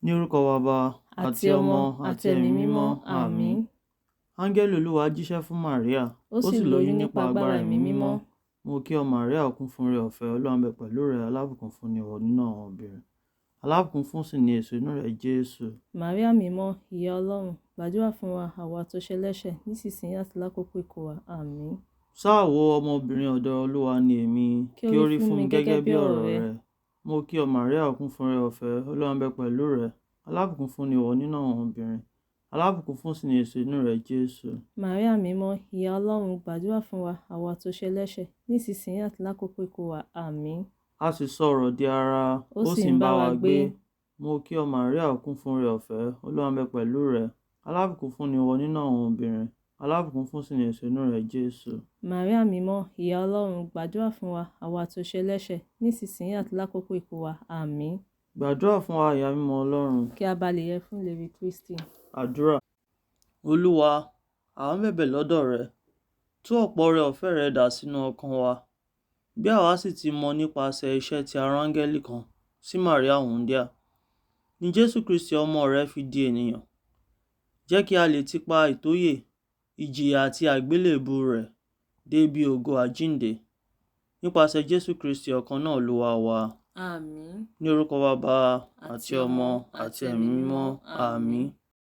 Ní orúkọ Baba àti Ọmọ àti Ẹ̀mí Mímọ́, àmín. Áńgẹ́lì Olúwa jíṣẹ́ fún Màríà, ó sì lóyún nípa agbára Ẹ̀mí Mímọ́. Mo kí ọ Màríà, ó kún fún oore ọ̀fẹ́, Olúwa ń bẹ pẹ̀lú rẹ, alábùkún fún ni ìwọ nínú àwọn obìnrin, alábùkún fún sì ni èso inú rẹ Jésù. Màríà mímọ́, ìyá Ọlọ́run, gbàdúrà fún wa àwa tó ṣẹ̀ lẹ́ṣẹ̀, nísinsìnyí àti lákòókò ikú wa, àmín. Sáà wo ọmọbìnrin ọ̀dọ̀ Olúwa ni èmi, kí ó rí fún mi gẹ́gẹ́ bí ọ̀rọ̀ rẹ. Mo kí ọ Màríà, ó kún fún oore ọ̀fẹ́, Olúwa ń bẹ pẹ̀lú rẹ, alábùkún fún ni ìwọ nínú àwọn obìnrin, alábùkún fún sì ni èso inú rẹ Jésù. Màríà mímọ́, ìyá Ọlọ́run, gbàdúrà fún wa àwa tó ṣẹ̀ lẹ́ṣẹ̀, nísinsìnyí àti lákòókò ikú wa, àmín. A sì sọ ọ̀rọ̀ di ara, ó sì ń bá wa gbé. Mo kí ọ Màríà, ó kún fún oore ọ̀fẹ́, Olúwa ń bẹ pẹ̀lú rẹ, alábùkún fún ni ìwọ nínú àwọn obìnrin, alábùkún fún sì ni èso inú rẹ Jésù. Màríà mímọ́, ìyá Ọlọ́run, gbàdúrà fún wa àwa tó ṣẹ̀ lẹ́ṣẹ̀, nísinsìnyí àti lákòókò ikú wa, àmín. Gbàdúrà fún wa, ìyá mímọ́ Ọlọ́run, kí a bá lè yẹ fún ìlérí Kristi. Àdúrà. Olúwa, àwa ń bẹ̀bẹ̀ lọ́dọ̀ rẹ, tú ọ̀pọ̀ oore ọ̀fẹ́ rẹ dà sínú ọkàn wa, bí àwa sì ti mọ̀ nípasẹ̀ iṣẹ́ tí ara áńgẹ́lì kan sí Màríà wúńdíá ni Jésù Kristi ọmọ rẹ fi di ènìyàn. Jẹ́ kí a lè tipa ìtóyè, ìjìyà àti àgbélébù rẹ̀ dé ibi ògo àjíǹde, nípasẹ̀ Jésù Kristi ọ̀kan náà Olúwa wa. Àmín. Ní orúkọ Baba àti Ọmọ àti Ẹ̀mí Mímọ́, àmín.